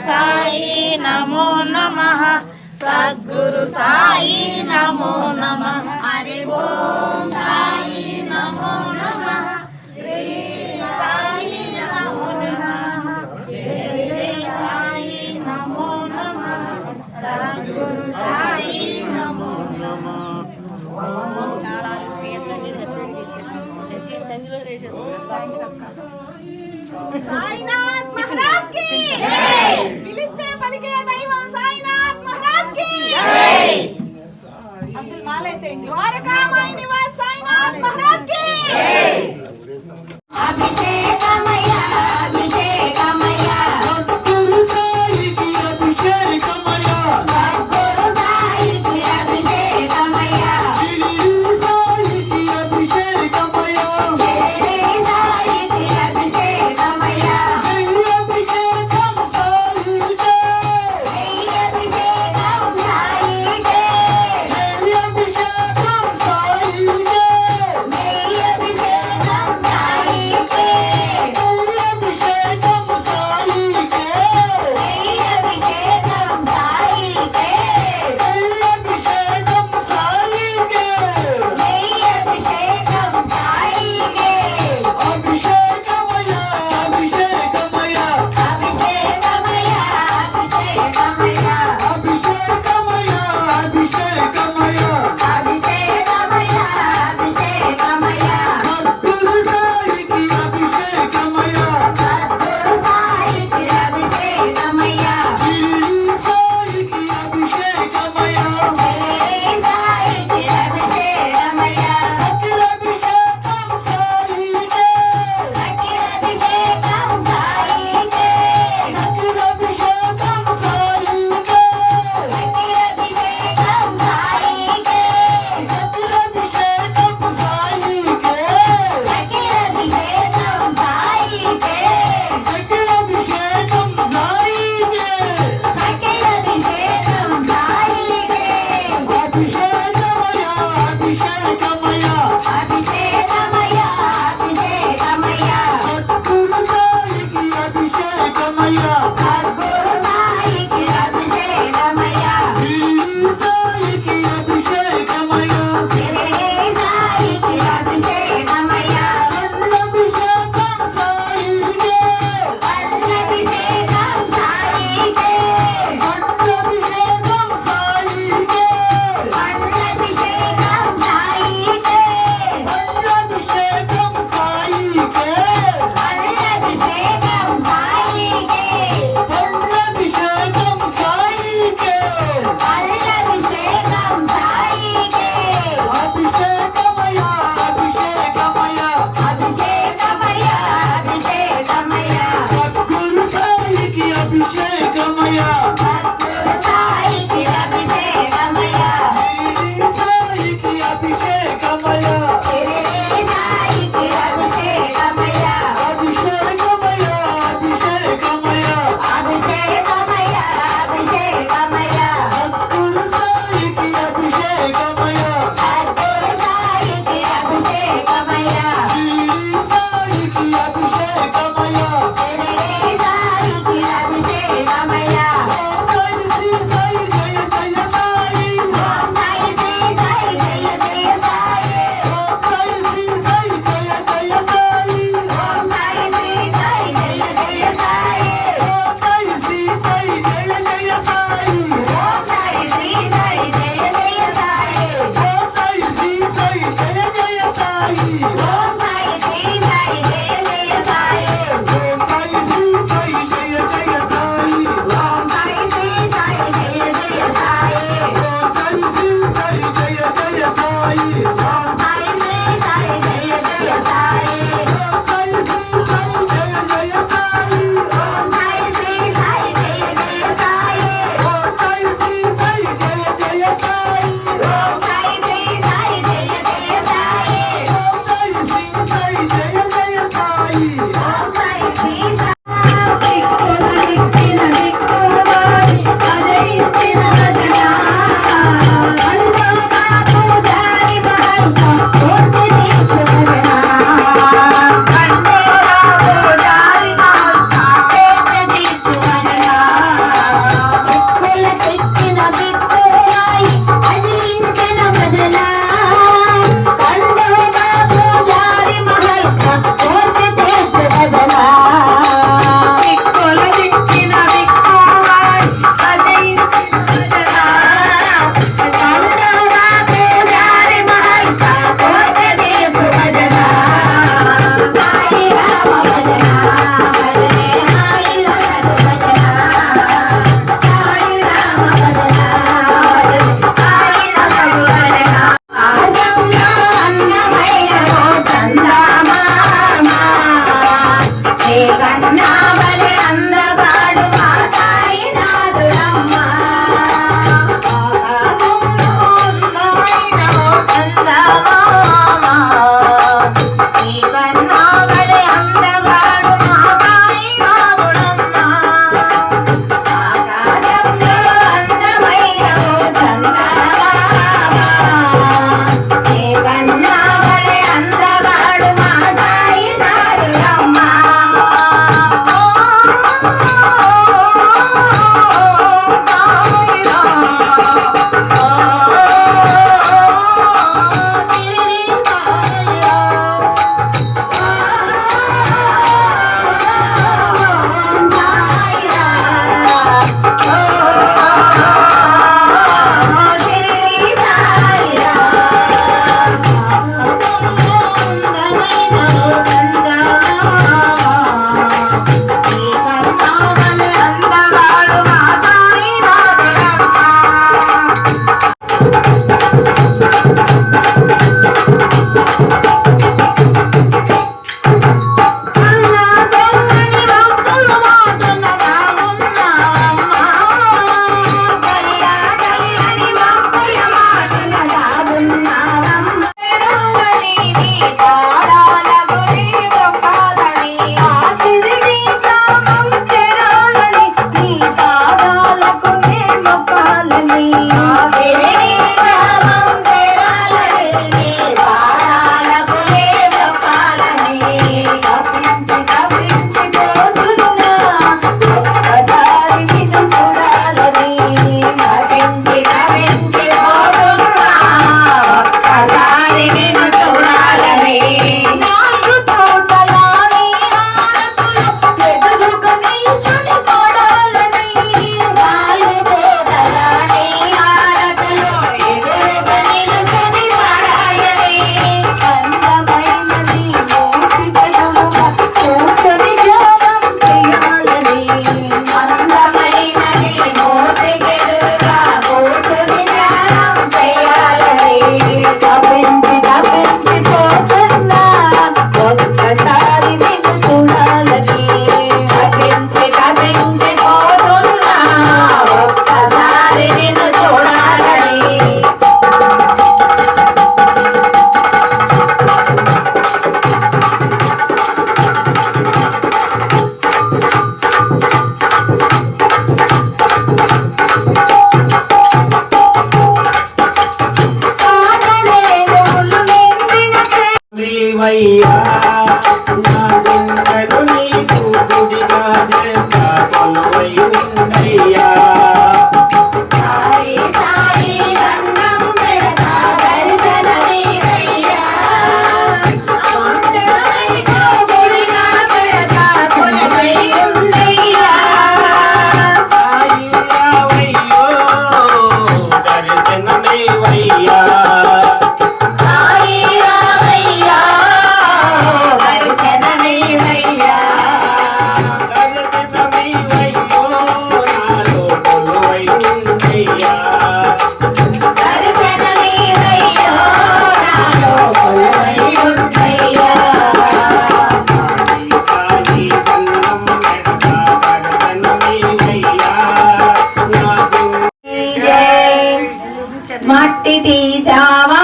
సాయి నమో నమః సద్గురు సాయి నమో నమః హరి ఓం సాయి నమో నమః శ్రీ సాయి నమో నమః జయ సాయి నమో నమః సద్గురు సాయి నమో నమః సాయినాథ్ మహారాజ్ కి జై పిలిస్తే పలికే దైవం సాయినాథ్ మహారాజ్ కి జై అబ్దుల్ మాలేసేండి ద్వారకామాయి నివాస్ సాయినాథ్ మహారాజ్ కి జై అభిషేకమయ అభిషేకమయ సద్గురు సాయికి అభిషేకమయ సద్గురు సాయికి అభిషేకమయ శ్రీ సాయికి అభిషేకమయ కొలువయ్యా నా గుండెలు నీకు గుడిగా చేస్తా కొలువై ఉండయ్యా సాయి సాయి దండం పెడతా దర్శనమీవయ్యా నీకు గుడిగా పెడతా కొలువై ఉండయ్యా సాయి రావయ్యో దర్శనమేవయ్యా సాయి రావయ్యా దర్శనమీవయ్యా దర్శనమేవయ్యో నాలో కొలువై ఉండయ్యా దర్శనమీవయ్యో నాలో కొలువై ఉండయ్యా సాయి దండం పెడతా దర్శనమేవయ్యా నాకు మట్టి తీసావా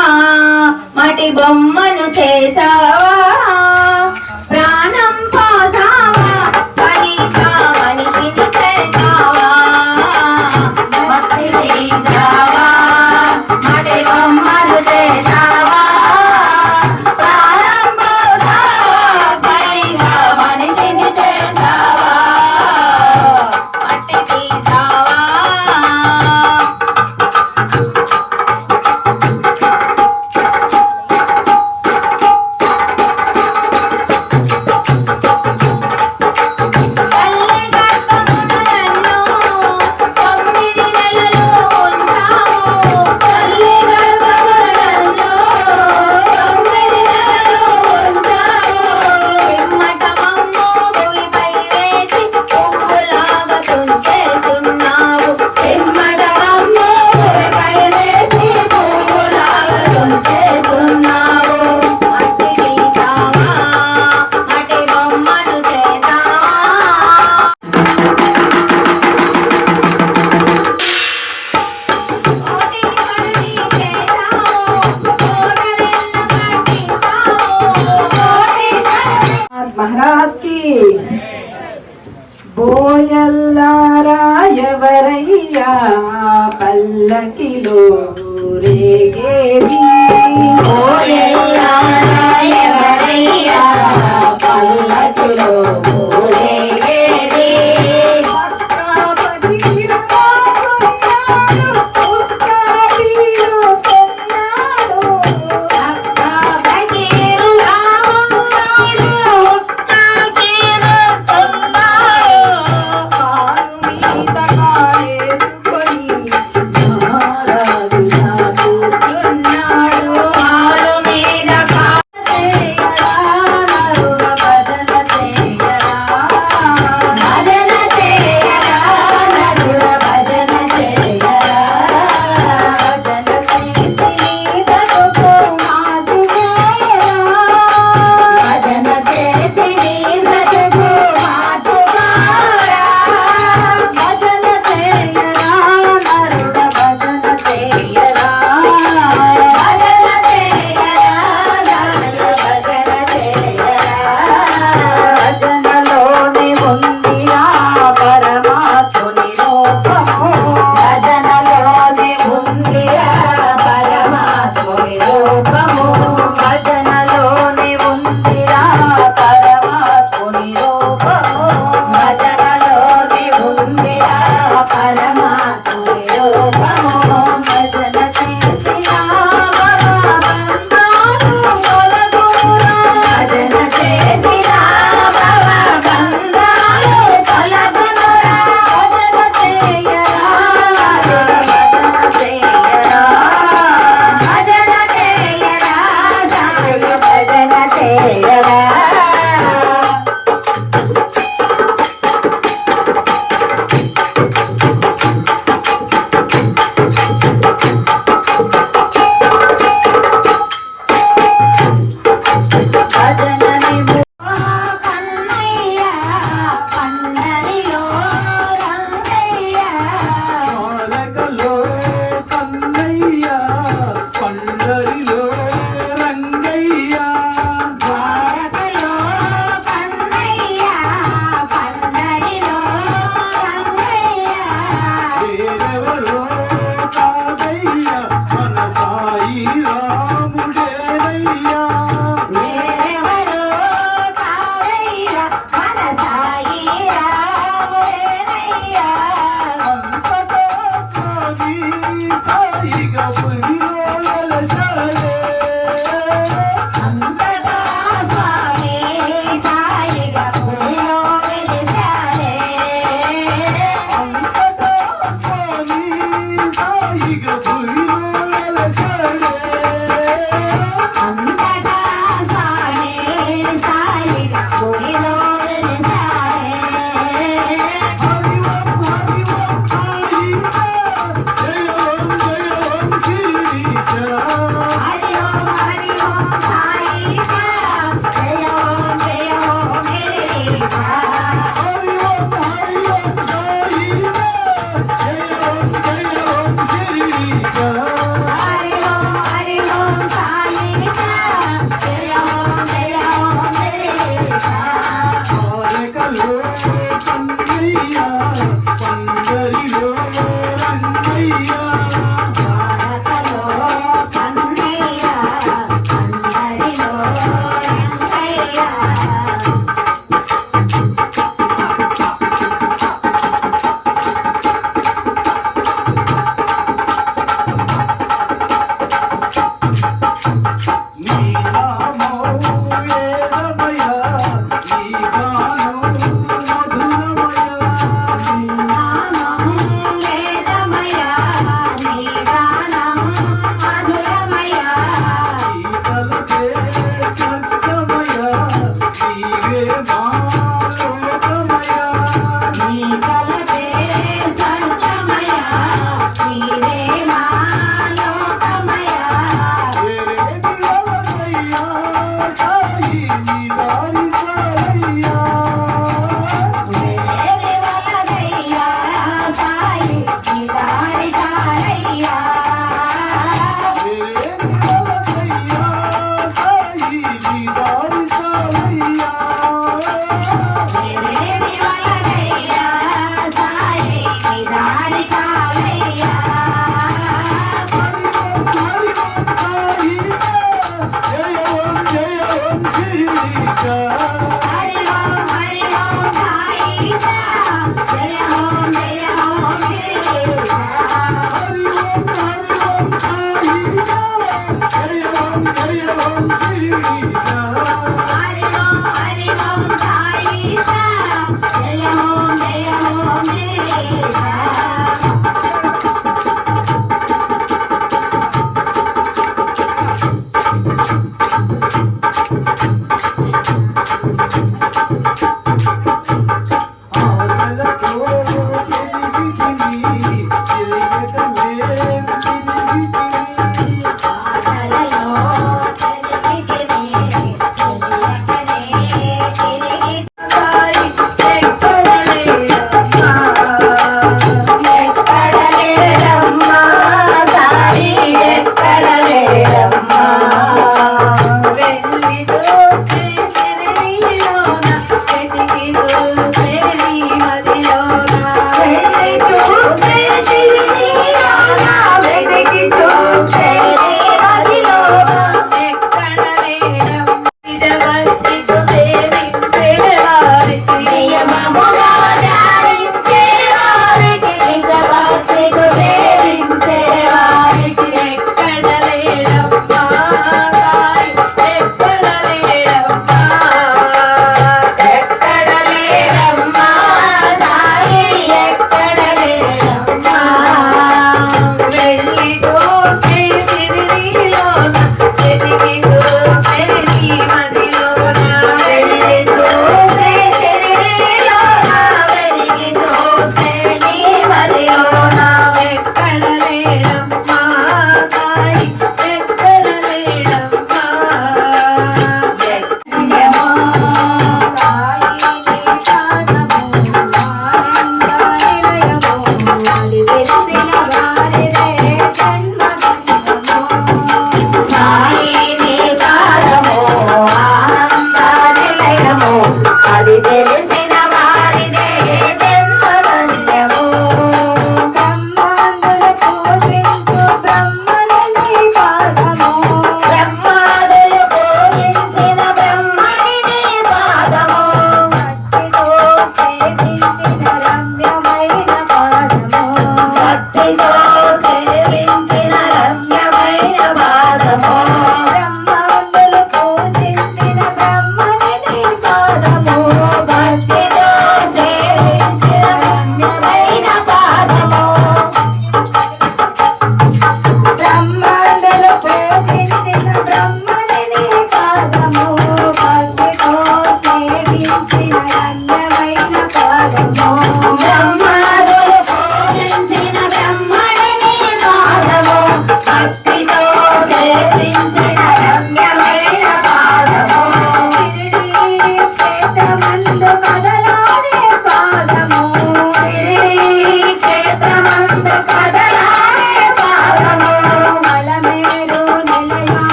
మట్టి బొమ్మను చేసావా ప్రాణం పోసావా సలీసా మనిషిని చేసావా మట్టి తీసావా మట్టి బొమ్మను చేసావా ప్రాణం పోసావా సలీసా మనిషిని చేసావా మట్టి తీసావా తల్లి గర్భమున నన్ను 9 నెలలు ఉంచావు తల్లి గర్భమున నన్ను 9 నెలలు ఉంచావు పిమ్మట మమ్ము భూమిపై వేసి పువ్వులాగా తుంచేస్తున్నావు పిమ్మట మమ్ము భూమిపై వేసి పువ్వులాగా తుంచేస్తున్నావు మట్టి తీసావా మట్టి బొమ్మను చేసావా महाराज की బోయల్లారా ఎవరయ్యా పల్లకిలో రేగేది ఓయల్లారా ఎవరయ్యా పల్లకిలో ఊరేగేది అక్క ఫకీరులా ఉన్నాడు నాకీరుస్తున్నాడు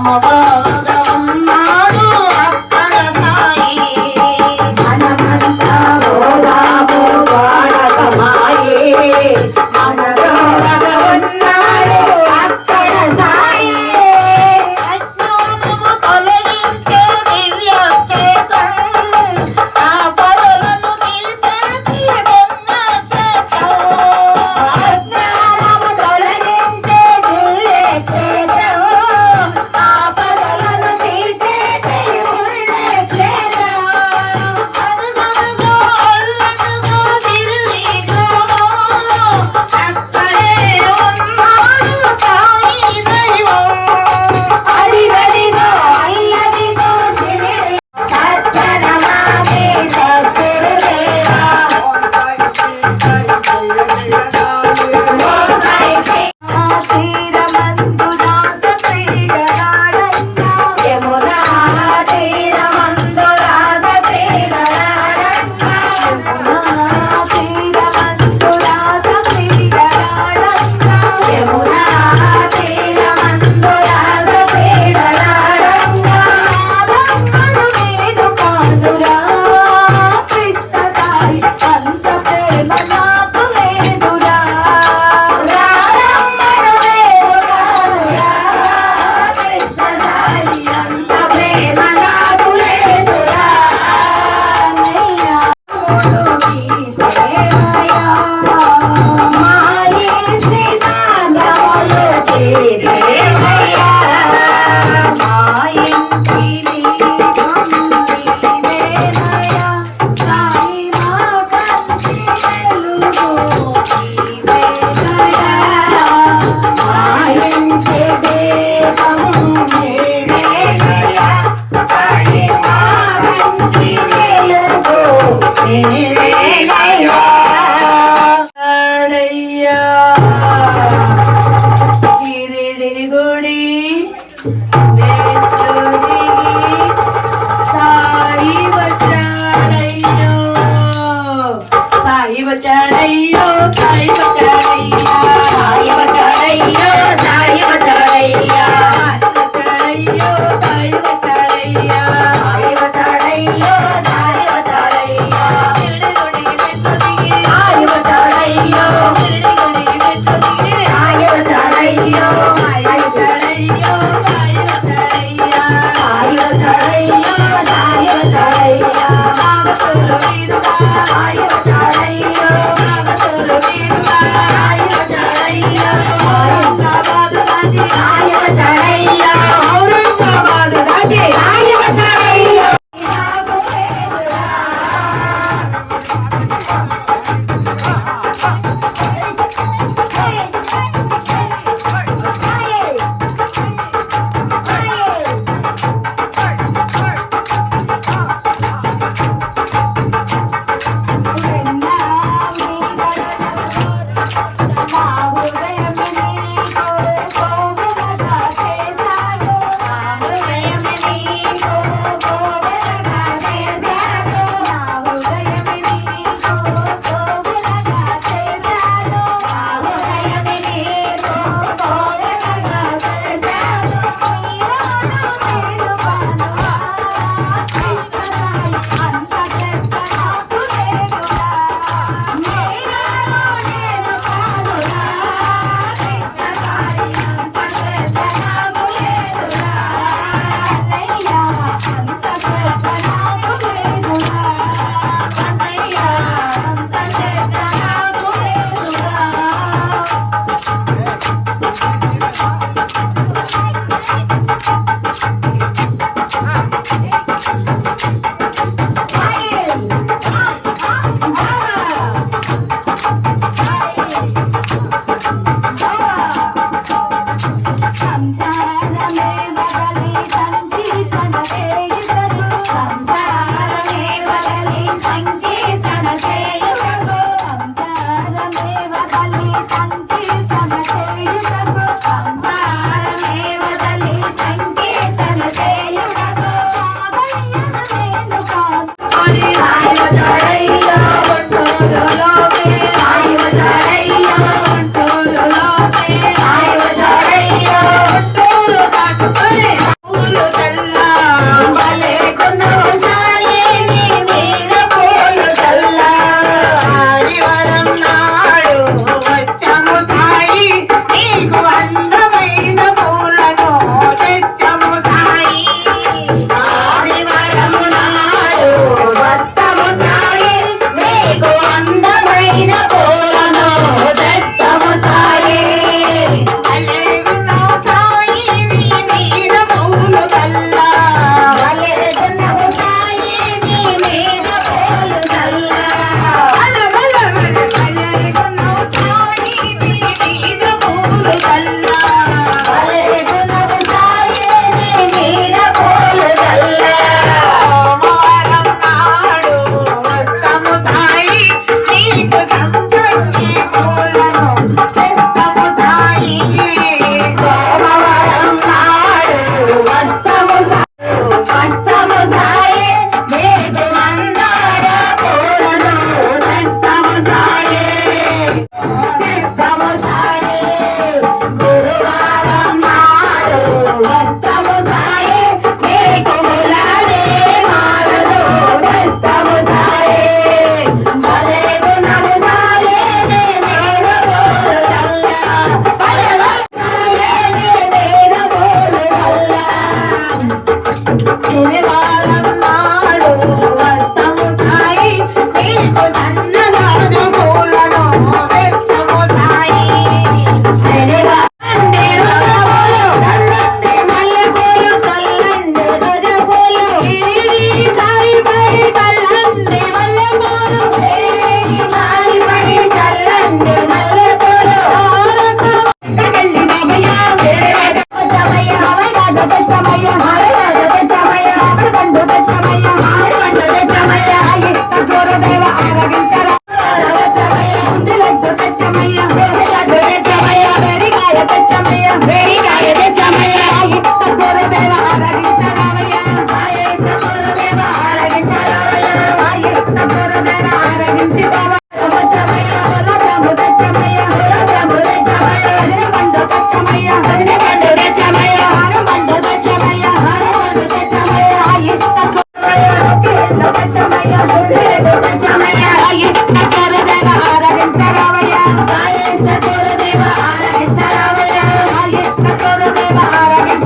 బాగా ఉన్నాడు అక్కడ సాయి. మనమంతా పోదాము ద్వారకమాయి మనలోగా ఉన్నాడు అక్కడ సాయి. అజ్ఞానము తొలగించే దివ్య క్షేత్రం, ఆపదలను తీసేటి పుణ్య క్షేత్రం. అజ్ఞానము తొలగించే దివ్య క్షేత్రం, ఆపదలను తీర్చేటి పుణ్య క్షేత్రం. అడుగడుగు అల్లడుగు తిరిగినాము, అక్కడే ఉన్నాడు సాయి దైవం. అడిగడిగో అల్లదిగో శిరిడి సత్యనమామి సద్గురుదేవా. ఓం జై శ్రీ తీరమందు దాస క్రీడలాడంగా యమునా తీరమందు దాస క్రీడలాడంగా యమునా తీరమందు దాస క్రీడలాడంగా యమునా తీరమందు దాస క్రీడలాడంగా రాధమ్మను నీదు కాదురా కృష్ణ సాయి అంత ప్రేమ నాకు లేదురా. రాధమ్మను నీదు కాదురా కృష్ణ సాయి అంత ప్రేమ నాకు లేదురా. అన్నయ్య షిరిడి గుడి మెట్లు దిగి సాయి వచ్చాడయ్యో సాయి వచ్చాడయ్యో సాయి వచ్చాడయ్యా సాయి వచ్చాడయ్యో సాయి వచ్చాడయ్యా వచ్చాడయ్యో సాయి వచ్చాడయ్యా సాయి వచ్చాడయ్యో సాయి వచ్చాడయ్యా షిరిడి గుడి మెట్లు దిగి సాయి వచ్చాడయ్యో షిరిడి గుడి మెట్లు దిగి సాయి వచ్చాడయ్యో సాయి వచ్చాడయ్యో సాయి వచ్చాడయ్యా సాయి వచ్చాడయ్యో సాయి వచ్చాడయ్యా నాగసురు మీదుగా సాయి వచ్చాడయ్యో నాగసురు మీదుగా సాయి వచ్చాడయ్యో ఔరంగాబాద్ దాటి సాయి వచ్చాడయ్యో ఔరంగాబాద్ దాటి సాయి వచ్చాడయ్యో. నా హృదయం నీ కొరకు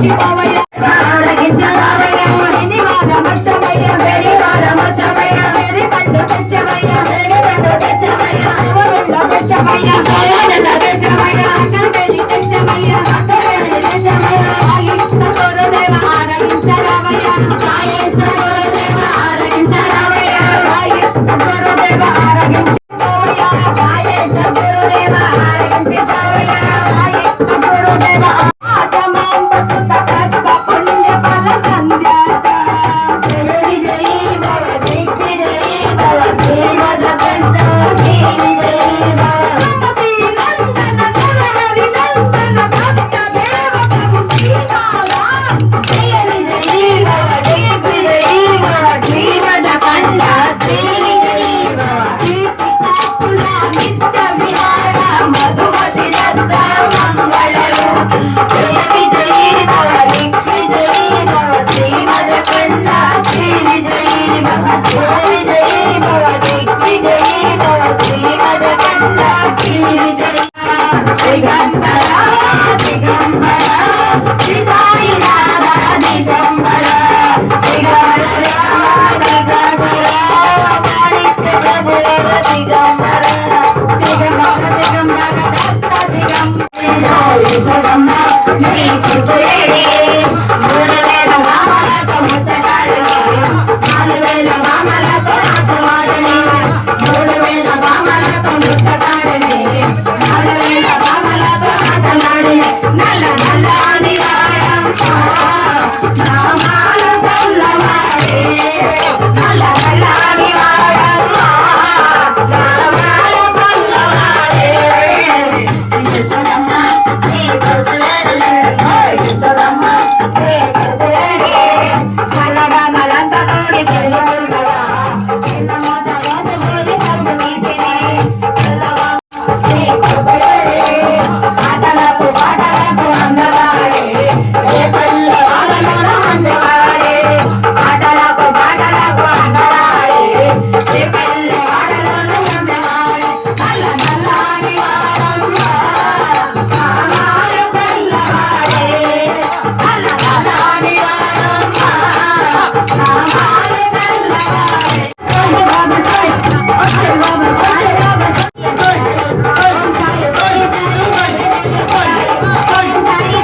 ఆరగించిపోవయ్య ఆరగించరావయ్య శనివార మచ్చవయ్య శనివార మచ్చవయ్య వెరి పండు తెచ్చవయ్య వెరి పండు తెచ్చవయ్య ఎవరుండ తెచ్చవయ్య ఎవరుండ తెచ్చవయ్య అక్కడికి తెచ్చవయ్య అక్కడికి తెచ్చవయ్య గురుదేవ ఆరగించరావయ్య గురుదేవ ఆరగించరావయ్య గురుదేవ ఆరగించిపోవయ్య గురుదేవ ఆరగించిపోవయ్య గురుదేవ ఆగమాంబ సుత సత్వ పుణ్య ఫల సంధ్యాత జయ జయ భవ దిగ్విజయ భవ శ్రీమద కంఠ శ్రీ విజయ భవ నందన నరహరి నందన భక్త దేవ ప్రభు శ్రీరామ జయ విజయ భవ దిగ్విజయ భవ శ్రీమద కంఠ శ్రీ విజయ భవ కీర్తితాపుల నిత్య విహార మధుమతి దత్త మంగళరు జయ విజయ భవ దిగ్విజయ భవ శ్రీమద కంఠ శ్రీ విజయ భవ జయ విజయ భవ దిగ్విజయ భవ శ్రీమద కంఠ శ్రీ విజయ దిగంబర దిగంబర శ్రీ సాయినాథ దిగంబర దిగంబర దిగంబర పాడిత్య ప్రభుదేవ దిగంబర దిగంబర దిగంబర దత్త దిగంబర నీ కృపయే మూడువేల వామలతో ముచ్చటాడే 4000 వామలతో ఆటవాడని 3000 వామలతో ముచ్చటాడని 4000 వామలతో ఆటలాడి నల్ల నల్లని వాడమ్మ నామాలు కొల్లవాడే నల్ల నల్లని వాడమ్మ నామాలు కొల్లవాడే యశోదమ్మ నీ కృపయే యశోదమ్మ నీ కృపయే మల్లగా మలంతటోడి పెరుగు పెరుగగా చిన్న మాట వాసపోడి కన్ను తీసినే మల్లగా నీ కృపయే ఆటలకు పాటలకు అందవాడే ఏ పల్లె వాడలోన అందవాడే ఆటలకు పాటలకు అందవాడే ఏ పల్లె వాడలోన అందవాడే నల్ల నల్లని వాడమ్మ నామాలు కొల్లవాడే నల్ల నల్లని వాడమ్మ నామాలు కొల్లవాడే ఓయ్ బాబా ఓయ్ ఓయ్ బాబా ఓయ్ బాబా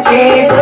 జయ